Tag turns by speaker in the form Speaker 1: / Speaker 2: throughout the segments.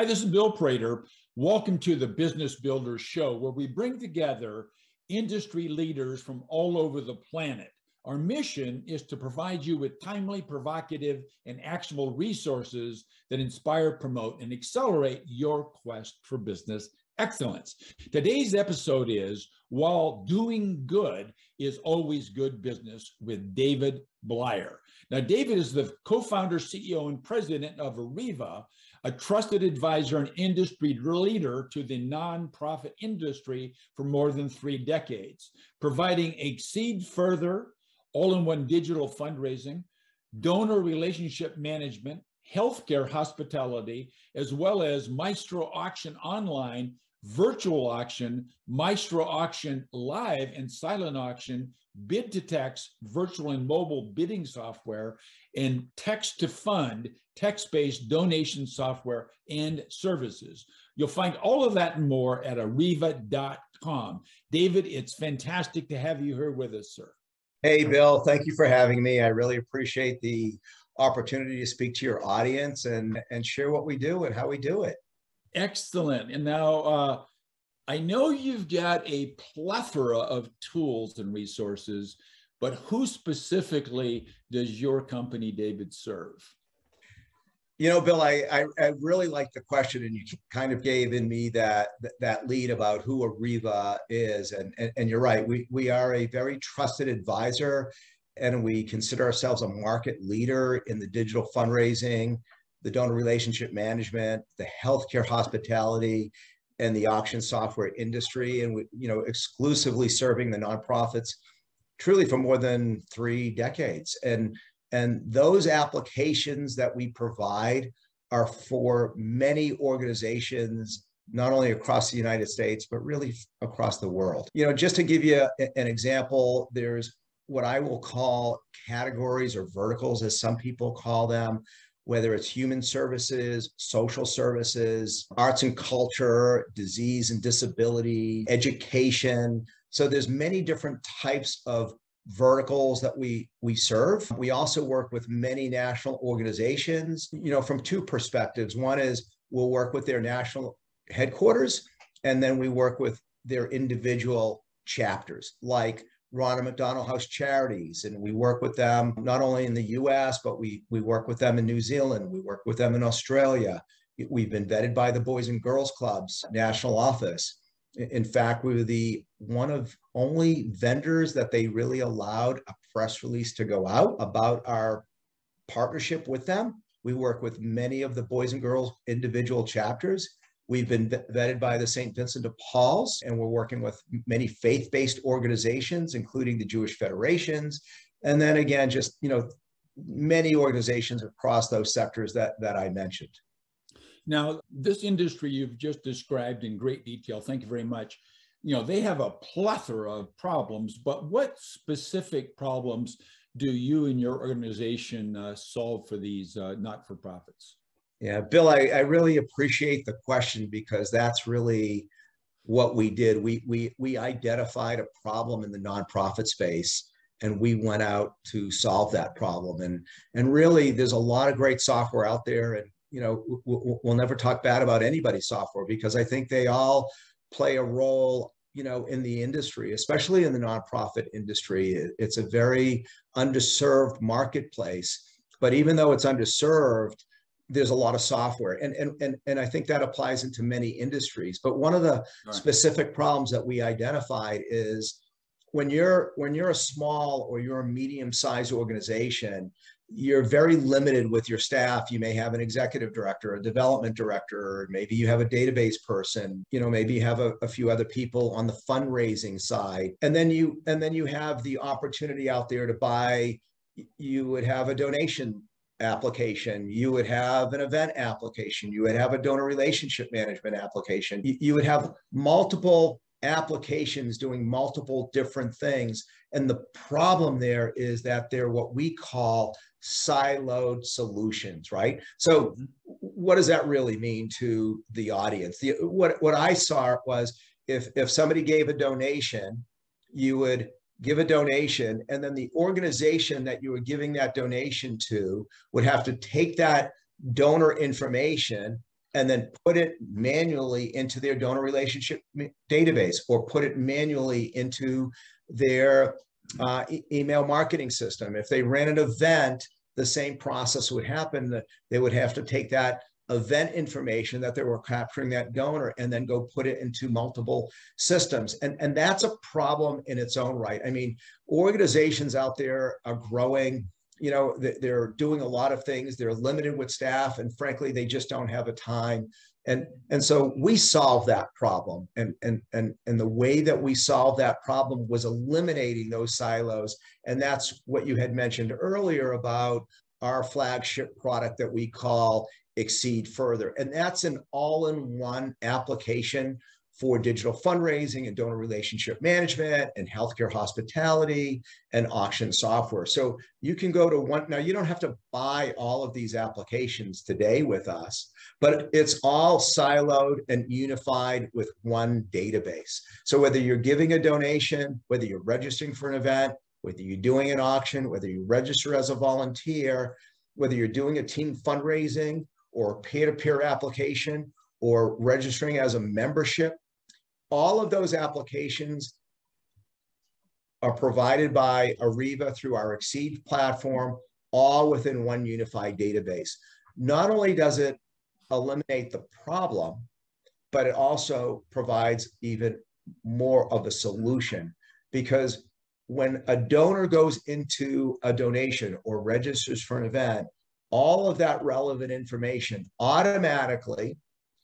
Speaker 1: Hi, this is Bill Prater. Welcome to the Business Builders Show, where we bring together industry leaders from all over the planet. Our mission is to provide you with timely, provocative, and actionable resources that inspire, promote, and accelerate your quest for business excellence. Today's episode is While Doing Good is Always Good Business with David Blyer. Now, David is the co-founder, CEO, and president of Arreva, a trusted advisor and industry leader to the nonprofit industry for more than 3 decades, providing Exceed Further, all-in-one digital fundraising, donor relationship management, healthcare hospitality, as well as Maestro Auction Online, virtual auction, Maestro Auction Live and silent auction, bid to text, virtual and mobile bidding software, and text to fund, text-based donation software and services. You'll find all of that and more at arreva.com. David, it's fantastic to have you here with us, sir.
Speaker 2: Hey, Bill, thank you for having me. I really appreciate the opportunity to speak to your audience and share what we do and how we do it.
Speaker 1: Excellent. And now I know you've got a plethora of tools and resources, but who specifically does your company, David, serve?
Speaker 2: You know, Bill, I really like the question, and you kind of gave in me that lead about who Arreva is. And you're right, we are a very trusted advisor, and we consider ourselves a market leader in the digital fundraising, the donor relationship management, the healthcare hospitality, and the auction software industry. And we, exclusively serving the nonprofits truly for more than 3 decades. And those applications that we provide are for many organizations, not only across the United States, but really across the world. Just to give you an example, there's what I will call categories or verticals, as some people call them, whether it's human services, social services, arts and culture, disease and disability, education. So there's many different types of verticals that we serve. We also work with many national organizations, from 2 perspectives. One is we'll work with their national headquarters, and then we work with their individual chapters, like Ronald McDonald House Charities, and we work with them not only in the US, but we work with them in New Zealand, we work with them in Australia. We've been vetted by the Boys and Girls Club's national office. In fact, we were one of only vendors that they really allowed a press release to go out about our partnership with them. We work with many of the Boys and Girls individual chapters. We've been vetted by the St. Vincent de Paul's, and we're working with many faith-based organizations, including the Jewish Federations. And then again, just, many organizations across those sectors that I mentioned.
Speaker 1: Now, this industry you've just described in great detail, thank you very much. They have a plethora of problems, but what specific problems do you and your organization solve for these not-for-profits?
Speaker 2: Yeah, Bill, I really appreciate the question, because that's really what we did. We identified a problem in the nonprofit space, and we went out to solve that problem. And really, there's a lot of great software out there, and we'll never talk bad about anybody's software, because I think they all play a role, in the industry, especially in the nonprofit industry. It's a very underserved marketplace, but even though it's underserved, there's a lot of software, and I think that applies into many industries. But one of the specific problems that we identified is when you're a small or you're a medium-sized organization, you're very limited with your staff. You may have an executive director, a development director, maybe you have a database person, maybe you have a few other people on the fundraising side. And then you have the opportunity out there to buy. You would have a donation application, you would have an event application, you would have a donor relationship management application. You would have multiple applications doing multiple different things. And the problem there is that they're what we call siloed solutions, right? So what does that really mean to the audience? What I saw was if somebody gave a donation, you would give a donation, and then the organization that you were giving that donation to would have to take that donor information and then put it manually into their donor relationship database, or put it manually into their email marketing system. If they ran an event, the same process would happen. That they would have to take that event information that they were capturing that donor and then go put it into multiple systems. And that's a problem in its own right. I mean, organizations out there are growing. You know, they're doing a lot of things. They're limited with staff, and frankly, they just don't have the time. And so we solved that problem. And the way that we solved that problem was eliminating those silos. And that's what you had mentioned earlier about our flagship product that we call Exceed Further. And that's an all-in-one application for digital fundraising and donor relationship management and healthcare hospitality and auction software. So you can go to one. Now, you don't have to buy all of these applications today with us, but it's all siloed and unified with one database. So whether you're giving a donation, whether you're registering for an event, whether you're doing an auction, whether you register as a volunteer, whether you're doing a team fundraising or peer-to-peer application or registering as a membership, all of those applications are provided by Arreva through our Exceed platform, all within one unified database. Not only does it eliminate the problem, but it also provides even more of a solution, because when a donor goes into a donation or registers for an event, all of that relevant information automatically,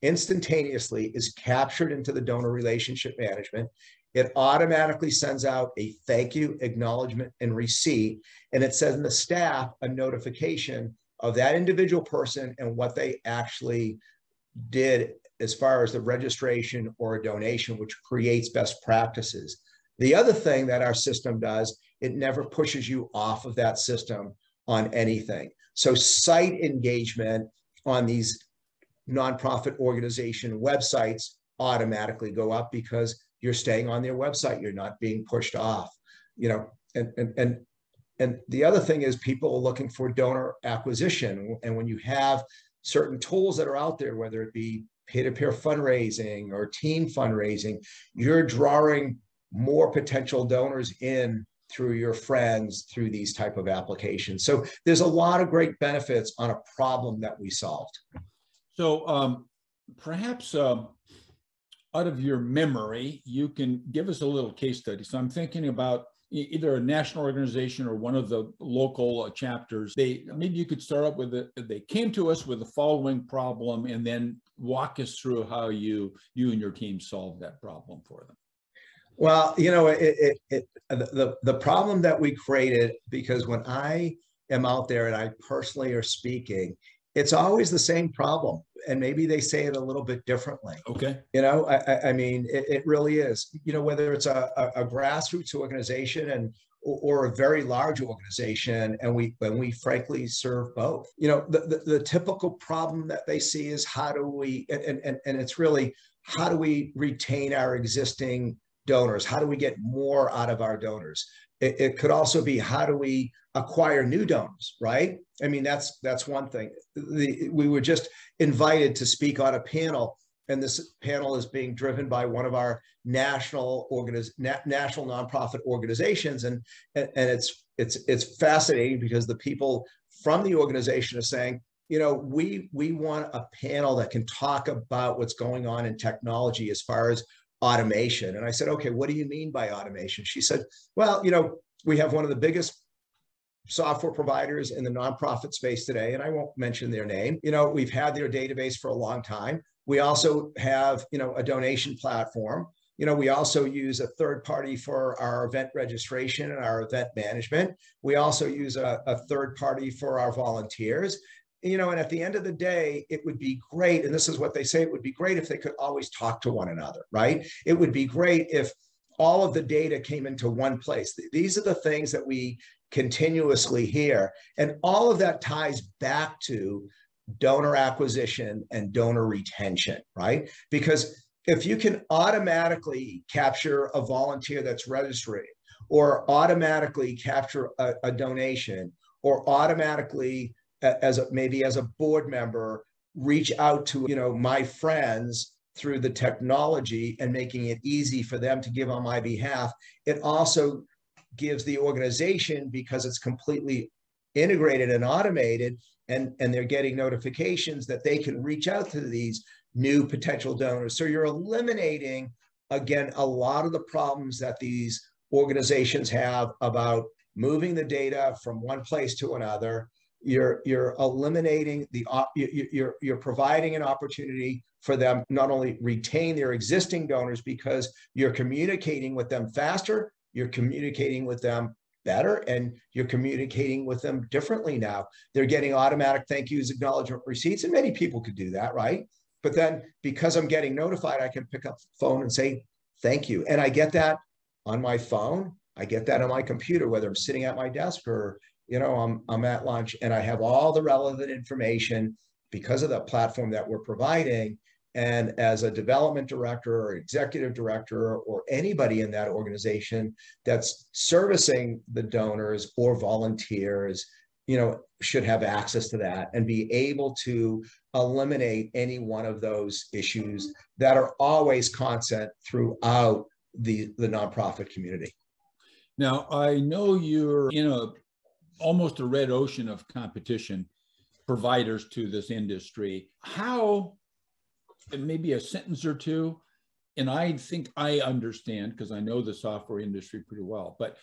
Speaker 2: instantaneously is captured into the donor relationship management. It automatically sends out a thank you, acknowledgement, and receipt, and it sends the staff a notification of that individual person and what they actually did as far as the registration or a donation, which creates best practices. The other thing that our system does, it never pushes you off of that system on anything. So site engagement on these nonprofit organization websites automatically go up because you're staying on their website. You're not being pushed off, you know. And the other thing is, people are looking for donor acquisition. And when you have certain tools that are out there, whether it be peer-to-peer fundraising or team fundraising, you're drawing more potential donors in through your friends, through these type of applications. So there's a lot of great benefits on a problem that we solved.
Speaker 1: So perhaps out of your memory, you can give us a little case study. So I'm thinking about either a national organization or one of the local chapters. Maybe you could start up with they came to us with the following problem, and then walk us through how you and your team solved that problem for them.
Speaker 2: Well, you know, the problem that we created, because when I am out there and I personally are speaking, it's always the same problem, and maybe they say it a little bit differently.
Speaker 1: Okay.
Speaker 2: You know, I mean, it really is. You know, whether it's a grassroots organization or a very large organization, and we frankly serve both. You know, the typical problem that they see is how do we, and it's really, how do we retain our existing donors? How do we get more out of our donors? It could also be, how do we acquire new donors, right? I mean, that's one thing. We were just invited to speak on a panel, and this panel is being driven by one of our national nonprofit organizations, and it's fascinating because the people from the organization are saying, you know, we want a panel that can talk about what's going on in technology as far as automation. And I said, okay, what do you mean by automation? She said, well, you know, we have one of the biggest software providers in the nonprofit space today, and I won't mention their name. You know, we've had their database for a long time. We also have, you know, a donation platform. You know, we also use a third party for our event registration and our event management. We also use a third party for our volunteers. You know, and at the end of the day, it would be great, and this is what they say, it would be great if they could always talk to one another, right? It would be great if all of the data came into one place. These are the things that we continuously hear, and all of that ties back to donor acquisition and donor retention, right? Because if you can automatically capture a volunteer that's registering, or automatically capture a donation, or automatically maybe as a board member reach out to, my friends through the technology and making it easy for them to give on my behalf. It also gives the organization, because it's completely integrated and automated, and they're getting notifications that they can reach out to these new potential donors. So you're eliminating, again, a lot of the problems that these organizations have about moving the data from one place to another. You're eliminating you're providing an opportunity for them not only retain their existing donors, because you're communicating with them faster, you're communicating with them better, and you're communicating with them differently now. They're getting automatic thank yous, acknowledgement receipts, and many people could do that, right? But then because I'm getting notified, I can pick up the phone and say, thank you. And I get that on my phone. I get that on my computer, whether I'm sitting at my desk or, I'm at lunch, and I have all the relevant information because of the platform that we're providing. And as a development director or executive director or anybody in that organization that's servicing the donors or volunteers, should have access to that and be able to eliminate any one of those issues that are always constant throughout the nonprofit community.
Speaker 1: Now, I know you're in almost a red ocean of competition providers to this industry. How, and maybe a sentence or two, and I think I understand because I know the software industry pretty well, but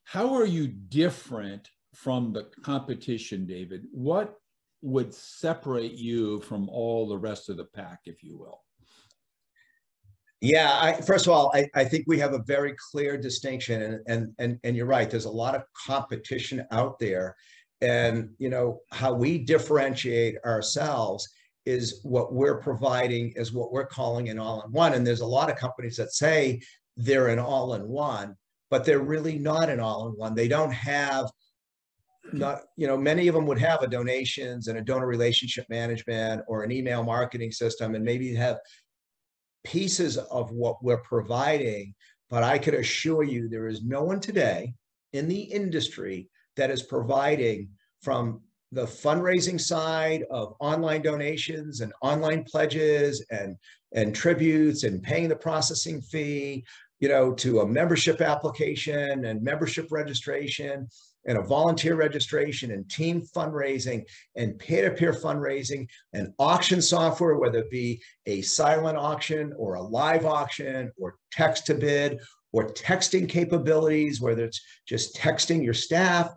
Speaker 1: how are you different from the competition, David? What would separate you from all the rest of the pack, if you will?
Speaker 2: Yeah, first of all, I think we have a very clear distinction, and you're right. There's a lot of competition out there, and how we differentiate ourselves is what we're providing is what we're calling an all-in-one. And there's a lot of companies that say they're an all-in-one, but they're really not an all-in-one. They don't have many of them would have a donations and a donor relationship management or an email marketing system, and maybe have pieces of what we're providing. But I could assure you there is no one today in the industry that is providing, from the fundraising side of online donations and online pledges and tributes and paying the processing fee, to a membership application and membership registration and a volunteer registration and team fundraising and peer-to-peer fundraising and auction software, whether it be a silent auction or a live auction or text to bid or texting capabilities, whether it's just texting your staff,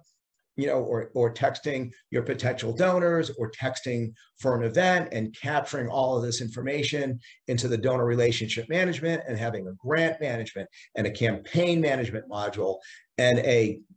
Speaker 2: or texting your potential donors, or texting for an event and capturing all of this information into the donor relationship management, and having a grant management and a campaign management module and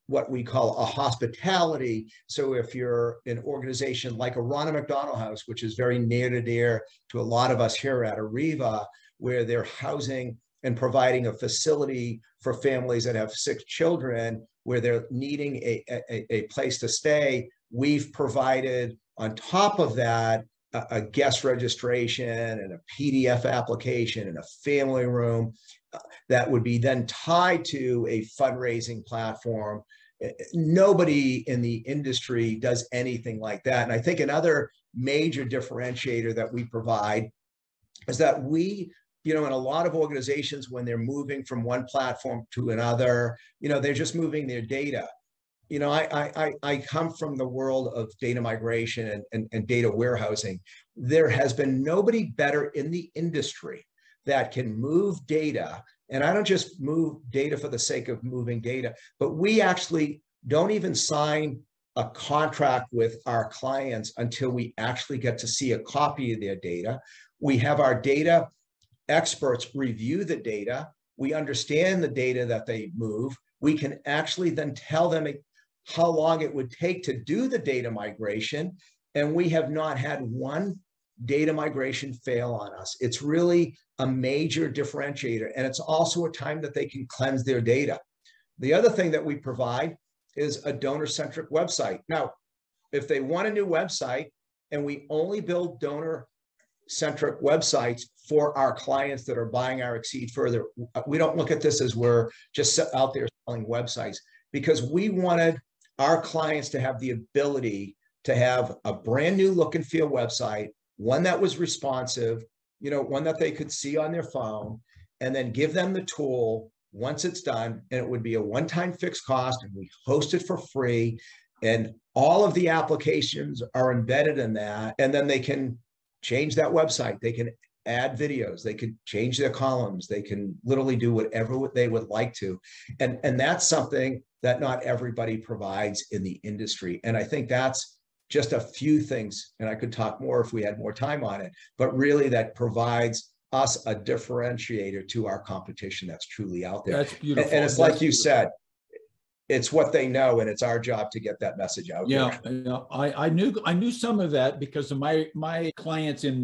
Speaker 2: what we call a hospitality. So if you're an organization like a Ronald McDonald House, which is very near and dear to a lot of us here at Arreva, where they're housing and providing a facility for families that have sick children, where they're needing a place to stay, we've provided on top of that a guest registration and a PDF application and a family room that would be then tied to a fundraising platform. Nobody in the industry does anything like that. And I think another major differentiator that we provide is that we, in a lot of organizations, when they're moving from one platform to another, they're just moving their data. I come from the world of data migration and data warehousing. There has been nobody better in the industry that can move data. And I don't just move data for the sake of moving data, but we actually don't even sign a contract with our clients until we actually get to see a copy of their data. We have our data experts review the data. We understand the data that they move. We can actually then tell them how long it would take to do the data migration. And we have not had one data migration fail on us. It's really a major differentiator. And it's also a time that they can cleanse their data. The other thing that we provide is a donor-centric website. Now, if they want a new website, and we only build donor-centric websites for our clients that are buying our Exceed Further, we don't look at this as we're just out there selling websites, because we wanted our clients to have the ability to have a brand new look and feel website one that was responsive, one that they could see on their phone, and then give them the tool once it's done. And it would be a one-time fixed cost, and we host it for free. And all of the applications are embedded in that. And then they can change that website. They can add videos. They could change their columns. They can literally do whatever they would like to. And that's something that not everybody provides in the industry. And I think that's just a few things, and I could talk more if we had more time on it, but really that provides us a differentiator to our competition that's truly out there.
Speaker 1: That's beautiful.
Speaker 2: And it's like you said, it's what they know, and it's our job to get that message out there.
Speaker 1: Yeah, I knew some of that because of my clients in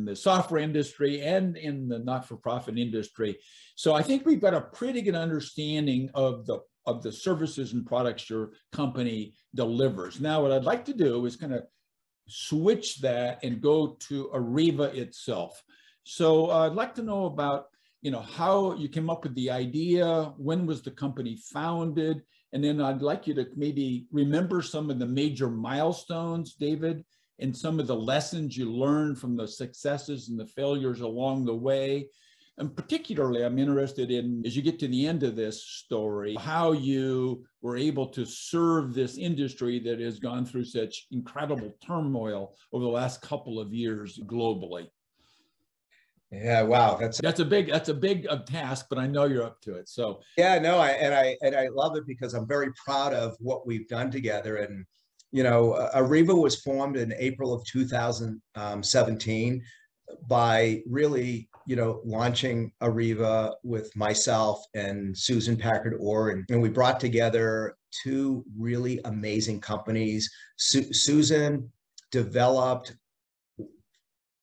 Speaker 1: the software industry and in the not-for-profit industry. So I think we've got a pretty good understanding of the services and products your company delivers. Now, what I'd like to do is kind of switch that and go to Arreva itself. So I'd like to know about how you came up with the idea, when was the company founded, and then I'd like you to maybe remember some of the major milestones, David, and some of the lessons you learned from the successes and the failures along the way. And particularly, I'm interested in, as you get to the end of this story, how you were able to serve this industry that has gone through such incredible turmoil over the last couple of years globally.
Speaker 2: Yeah, wow,
Speaker 1: that's a big task, but I know you're up to it. So
Speaker 2: yeah, no, I love it because I'm very proud of what we've done together. And Arreva was formed in April of 2017 by really launching Arreva with myself and Susan Packard Orr, and we brought together two really amazing companies. Susan developed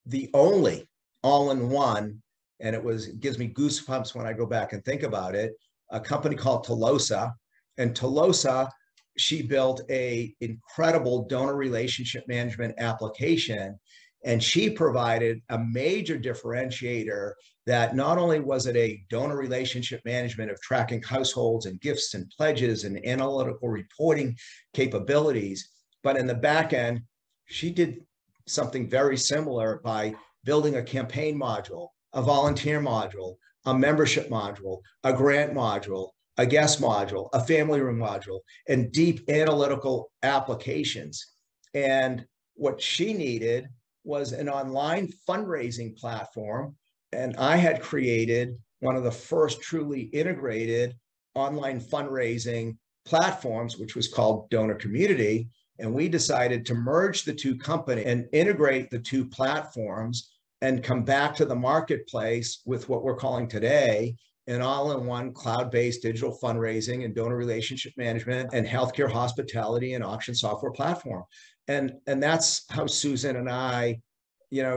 Speaker 2: the only all-in-one, and it gives me goosebumps when I go back and think about it, a company called Telosa. And Telosa, she built a incredible donor relationship management application, and she provided a major differentiator that not only was it a donor relationship management of tracking households and gifts and pledges and analytical reporting capabilities, but in the back end, she did something very similar by building a campaign module, a volunteer module, a membership module, a grant module, a guest module, a family room module, and deep analytical applications. And what she needed was an online fundraising platform. And I had created one of the first truly integrated online fundraising platforms, which was called DonorCommunity. And we decided to merge the two companies and integrate the two platforms and come back to the marketplace with what we're calling today an all-in-one cloud-based digital fundraising and donor relationship management and healthcare hospitality and auction software platform. And that's how Susan and I,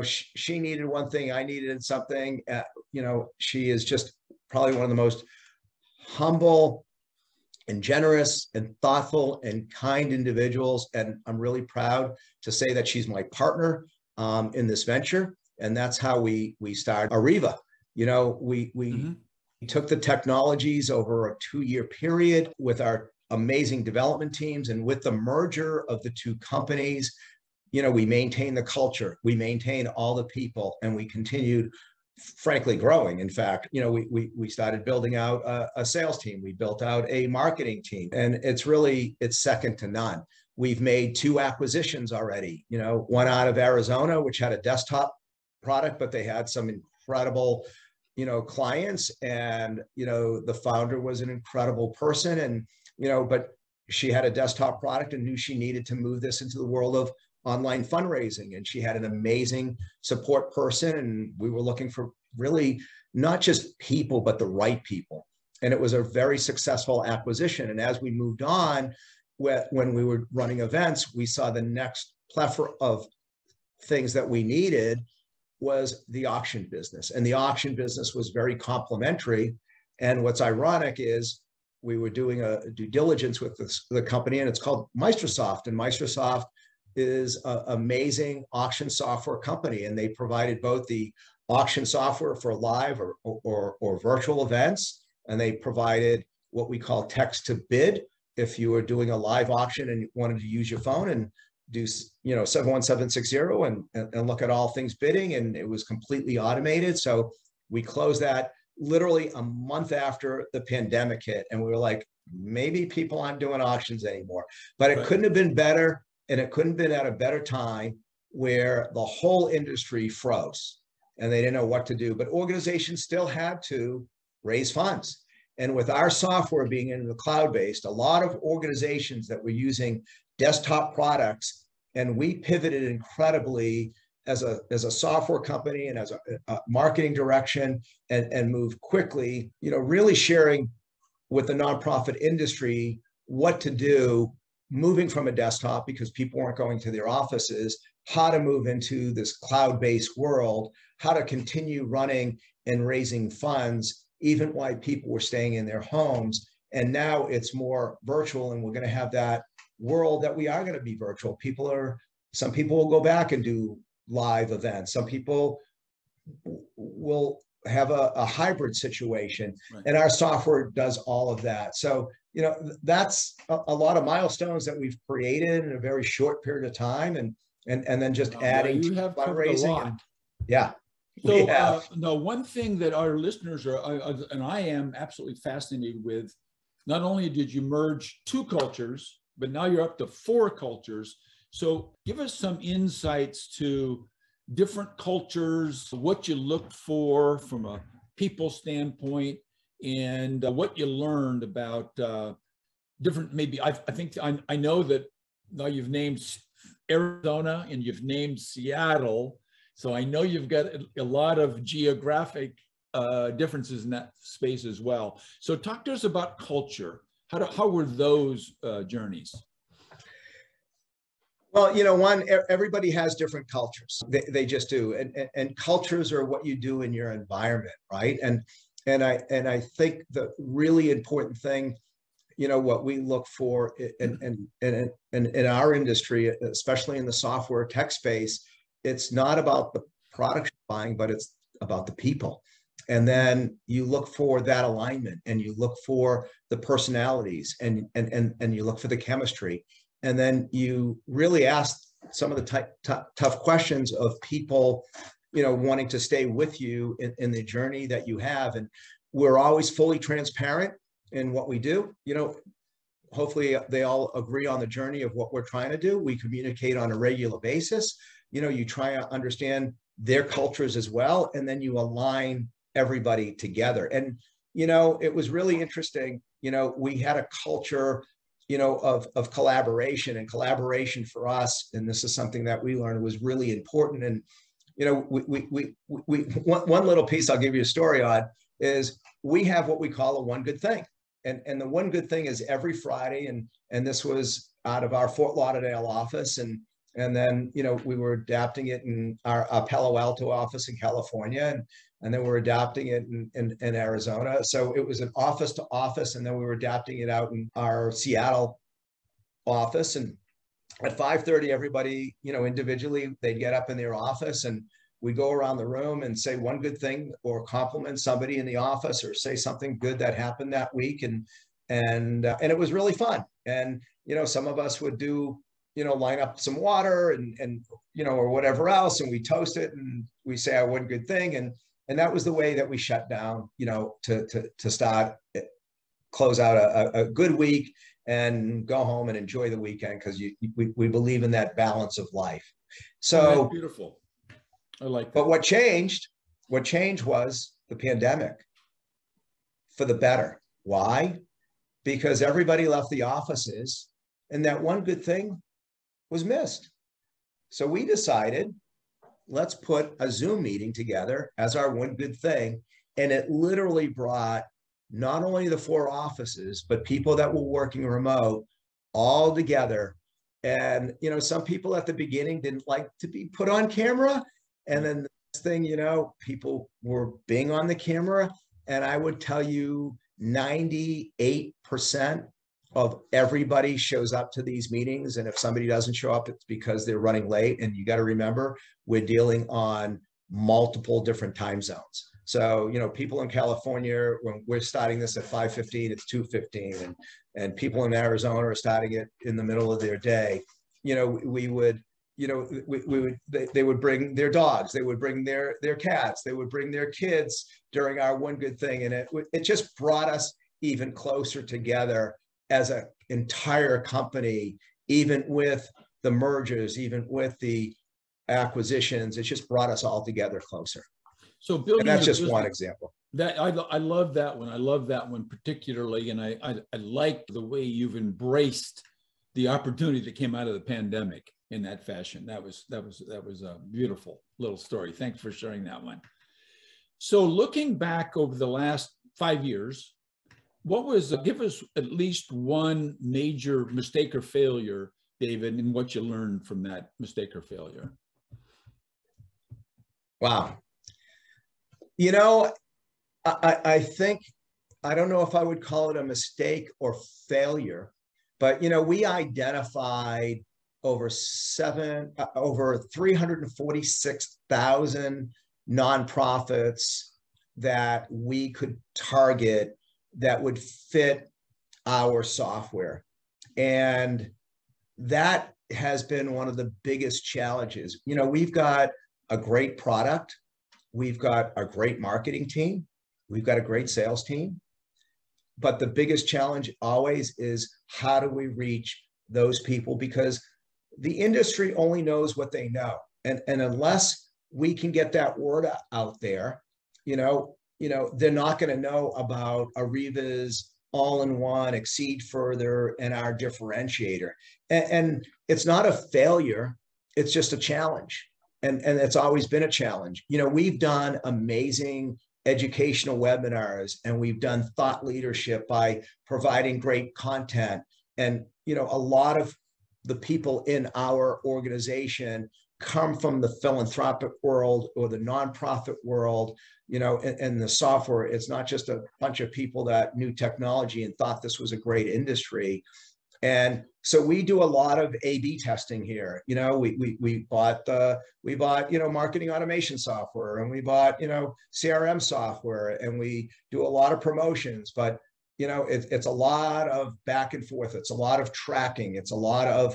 Speaker 2: she needed one thing, I needed something. She is just probably one of the most humble and generous and thoughtful and kind individuals. And I'm really proud to say that she's my partner in this venture. And that's how we started Arreva. We took the technologies over a 2-year period with our amazing development teams, and with the merger of the two companies, we maintained the culture, we maintained all the people, and we continued, frankly, growing. In fact, we started building out a sales team, we built out a marketing team, and it's second to none. We've made 2 acquisitions already. One out of Arizona, which had a desktop product, but they had some incredible clients, and the founder was an incredible person, and but she had a desktop product and knew she needed to move this into the world of online fundraising, and she had an amazing support person, and we were looking for really not just people but the right people, and it was a very successful acquisition. And as we moved on, when we were running events, we saw the next plethora of things that we needed was the auction business. And the auction business was very complementary. And what's ironic is we were doing a due diligence with the company, and it's called Microsoft. And Microsoft is an amazing auction software company. And they provided both the auction software for live or virtual events. And they provided what we call text to bid if you were doing a live auction and wanted to use your phone. And do, 71760 and look at all things bidding, and it was completely automated. So we closed that literally a month after the pandemic hit, and we were like, maybe people aren't doing auctions anymore. But it couldn't have been better, and it couldn't have been at a better time where the whole industry froze and they didn't know what to do. But organizations still had to raise funds. And with our software being in the cloud-based, a lot of organizations that were using desktop products, and we pivoted incredibly as a software company and as a marketing direction, and moved quickly, really sharing with the nonprofit industry what to do, moving from a desktop because people weren't going to their offices, how to move into this cloud-based world, how to continue running and raising funds, even while people were staying in their homes. And now it's more virtual, and we're going to have that world that we are going to be virtual. Some people will go back and do live events. Some people will have a hybrid situation, and our software does all of that. So, that's a lot of milestones that we've created in a very short period of time, and then just adding to fundraising.
Speaker 1: So, one thing that our listeners and I am absolutely fascinated with, not only did you merge 2 cultures, but now you're up to 4 cultures. So give us some insights to different cultures, what you looked for from a people standpoint, and what you learned about different, maybe, I know that now you've named Arizona and you've named Seattle. So I know you've got a lot of geographic differences in that space as well. So talk to us about culture. How were those journeys?
Speaker 2: Well, everybody has different cultures. They just do, and cultures are what you do in your environment, right? And I think the really important thing, what we look for in our industry, especially in the software tech space, it's not about the product buying, but it's about the people. And then you look for that alignment, and you look for the personalities, and you look for the chemistry. And then you really ask some of the tough questions of people, wanting to stay with you in the journey that you have. And we're always fully transparent in what we do. Hopefully they all agree on the journey of what we're trying to do. We communicate on a regular basis. You try to understand their cultures as well, and then you align everybody together. And, it was really interesting. We had a culture of collaboration, and collaboration for us, and this is something that we learned was really important. And, one little piece I'll give you a story on is we have what we call a one good thing. And the one good thing is every Friday, and this was out of our Fort Lauderdale office. And then, we were adapting it in our Palo Alto office in California, and then we're adapting it in Arizona. So it was an office to office, and then we were adapting it out in our Seattle office. And at 5:30, everybody, individually, they'd get up in their office, and we go around the room and say one good thing, or compliment somebody in the office, or say something good that happened that week. And it was really fun. And, some of us would do, line up some water and or whatever else, and we toast it, and we say our one good thing. And that was the way that we shut down, to close out a good week and go home and enjoy the weekend, because we believe in that balance of life. So
Speaker 1: beautiful. I like that.
Speaker 2: But what changed was the pandemic, for the better. Why? Because everybody left the offices, and that one good thing was missed. So we decided, let's put a Zoom meeting together as our one good thing. And it literally brought not only the 4 offices, but people that were working remote all together. And, some people at the beginning didn't like to be put on camera. And then the next thing, people were being on the camera. And I would tell you 98% of everybody shows up to these meetings. And if somebody doesn't show up, it's because they're running late. And you got to remember, we're dealing on multiple different time zones. So, people in California, when we're starting this at 5:15, it's 2:15. And people in Arizona are starting it in the middle of their day. we would, they would bring their dogs, they would bring their cats, they would bring their kids during our One Good Thing. And it just brought us even closer together as an entire company, even with the mergers, even with the acquisitions. It just brought us all together closer.
Speaker 1: So building,
Speaker 2: and that's just one example.
Speaker 1: That I love that one. I love that one particularly, and I like the way you've embraced the opportunity that came out of the pandemic in that fashion. That was a beautiful little story. Thanks for sharing that one. So looking back over the last 5 years, give us at least one major mistake or failure, David, and what you learned from that mistake or failure.
Speaker 2: Wow. I think, I don't know if I would call it a mistake or failure, but, we identified over 346,000 nonprofits that we could target that would fit our software. And that has been one of the biggest challenges. We've got a great product. We've got a great marketing team. We've got a great sales team. But the biggest challenge always is, how do we reach those people? Because the industry only knows what they know. And unless we can get that word out there, they're not going to know about Arreva's all-in-one, Exceed Further, and our differentiator. And it's not a failure. It's just a challenge. And it's always been a challenge. We've done amazing educational webinars, and we've done thought leadership by providing great content. And, a lot of the people in our organization come from the philanthropic world or the nonprofit world, and the software. It's not just a bunch of people that knew technology and thought this was a great industry. And so we do a lot of A/B testing here. We bought marketing automation software, and we bought, CRM software, and we do a lot of promotions, but, it's a lot of back and forth. It's a lot of tracking. It's a lot of,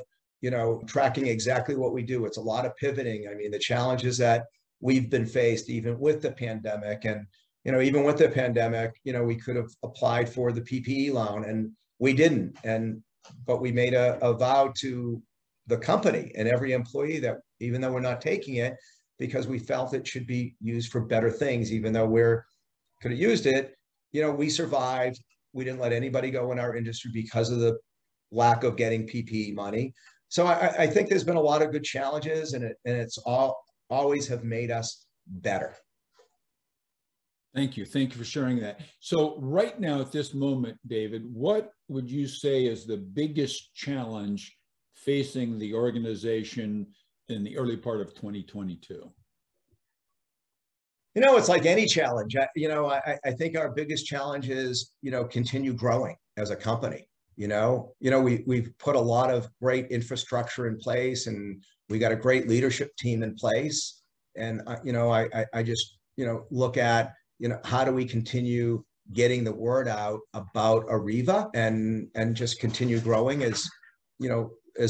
Speaker 2: tracking exactly what we do. It's a lot of pivoting. I mean, the challenges that we've been faced, even with the pandemic, and, even with the pandemic, we could have applied for the PPE loan, and we didn't. But we made a vow to the company and every employee that, even though we're not taking it, because we felt it should be used for better things, even though could have used it, we survived. We didn't let anybody go in our industry because of the lack of getting PPE money. So I think there's been a lot of good challenges, and it's always have made us better.
Speaker 1: Thank you. Thank you for sharing that. So right now at this moment, David, what would you say is the biggest challenge facing the organization in the early part of 2022?
Speaker 2: It's like any challenge. I think our biggest challenge is, continue growing as a company. We've put a lot of great infrastructure in place, and we got a great leadership team in place. And, I just, look at, how do we continue getting the word out about Arreva and just continue growing as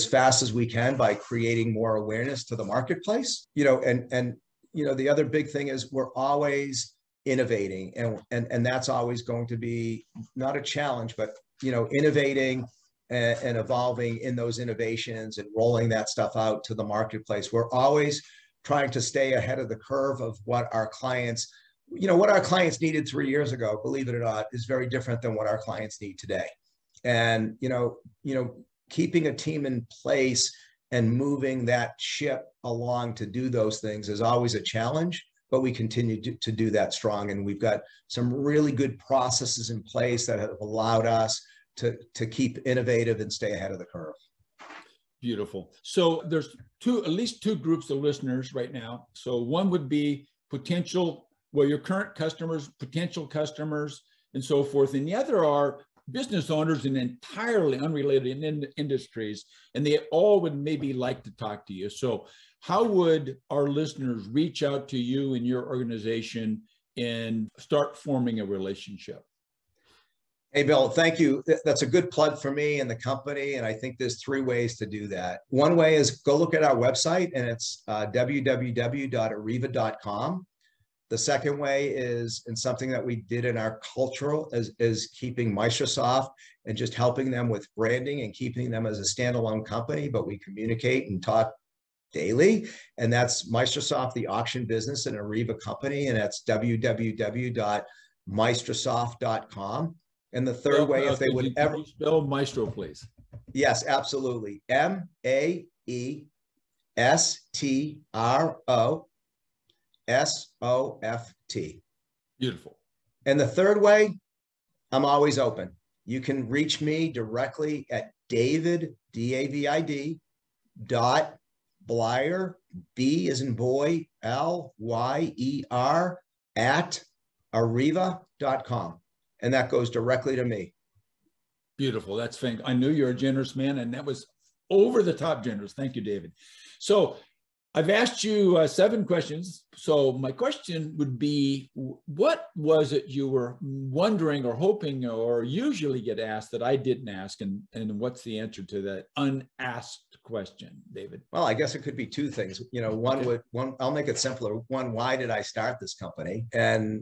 Speaker 2: fast as we can by creating more awareness to the marketplace, the other big thing is we're always innovating, and that's always going to be not a challenge, but, innovating and evolving in those innovations and rolling that stuff out to the marketplace. We're always trying to stay ahead of the curve of what our clients needed 3 years ago, believe it or not, is very different than what our clients need today. And, keeping a team in place and moving that ship along to do those things is always a challenge, but we continue to do that strong. And we've got some really good processes in place that have allowed us to keep innovative and stay ahead of the curve.
Speaker 1: Beautiful. So there's at least two groups of listeners right now. So one would be your current customers, potential customers, and so forth. And the other are business owners in entirely unrelated industries, and they all would maybe like to talk to you. So how would our listeners reach out to you and your organization and start forming a relationship?
Speaker 2: Hey, Bill, thank you. That's a good plug for me and the company. And I think there's 3 ways to do that. One way is go look at our website, and it's www.arreva.com. The second way is, and something that we did in our cultural, is keeping Microsoft and just helping them with branding and keeping them as a standalone company, but we communicate and talk daily. And that's Microsoft, the auction business, and Arreva company. And that's www.microsoft.com. And the third way, if they would ever
Speaker 1: spell Maestro, please.
Speaker 2: Yes, absolutely. MAESTROSOFT.
Speaker 1: Beautiful.
Speaker 2: And the third way, I'm always open. You can reach me directly at David, D-A-V-I-D, .Blyer, B as in boy, L-Y-E-R, at Arreva.com. And that goes directly to me.
Speaker 1: Beautiful. That's fantastic. I knew you're a generous man, and that was over the top generous. Thank you, David. So I've asked you 7 questions. So my question would be, what was it you were wondering or hoping or usually get asked that I didn't ask? And what's the answer to that unasked question, David?
Speaker 2: Well, I guess it could be 2 things. You know, one, I'll make it simpler. One, why did I start this company?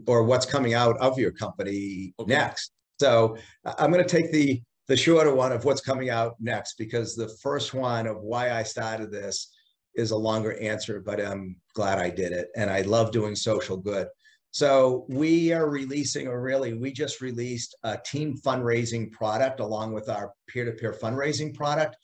Speaker 2: Or what's coming out of your company next? So I'm going to take the shorter one of what's coming out next, because the first one of why I started this is a longer answer, but I'm glad I did it. And I love doing social good. So we are releasing, or really, we just released a team fundraising product along with our peer-to-peer fundraising product.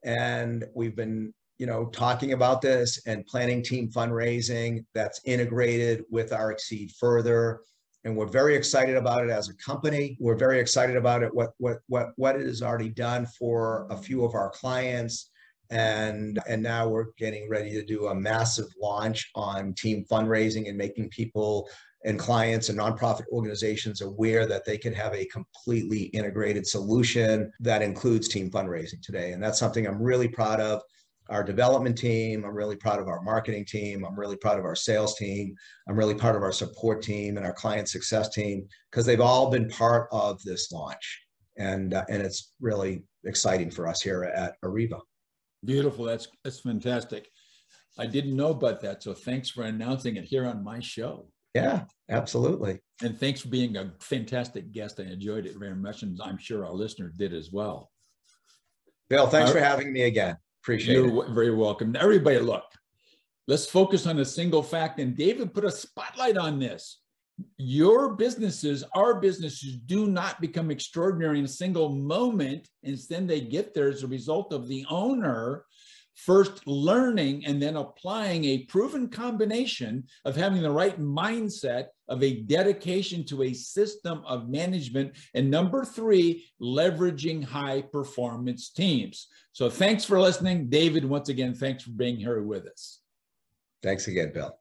Speaker 2: And we've been, you know, talking about this and planning team fundraising that's integrated with our Exceed Further. And we're very excited about it as a company. We're very excited about it, what it has already done for a few of our clients. And now we're getting ready to do a massive launch on team fundraising and making people and clients and nonprofit organizations aware that they can have a completely integrated solution that includes team fundraising today. And that's something I'm really proud of. Our development team, I'm really proud of our marketing team, I'm really proud of our sales team, I'm really proud of our support team and our client success team, because they've all been part of this launch. And it's really exciting for us here at Arreva.
Speaker 1: Beautiful. That's fantastic. I didn't know about that. So thanks for announcing it here on my show.
Speaker 2: Yeah, absolutely.
Speaker 1: And thanks for being a fantastic guest. I enjoyed it very much, and I'm sure our listeners did as well.
Speaker 2: Bill, thanks for having me again. Appreciate it. You're
Speaker 1: very welcome. Everybody, look, let's focus on a single fact. And David put a spotlight on this. Your businesses, our businesses, do not become extraordinary in a single moment. Instead, they get there as a result of the owner first learning and then applying a proven combination of having the right mindset, of a dedication to a system of management, and number 3, leveraging high performance teams. So thanks for listening. David, once again, thanks for being here with us.
Speaker 2: Thanks again, Bill.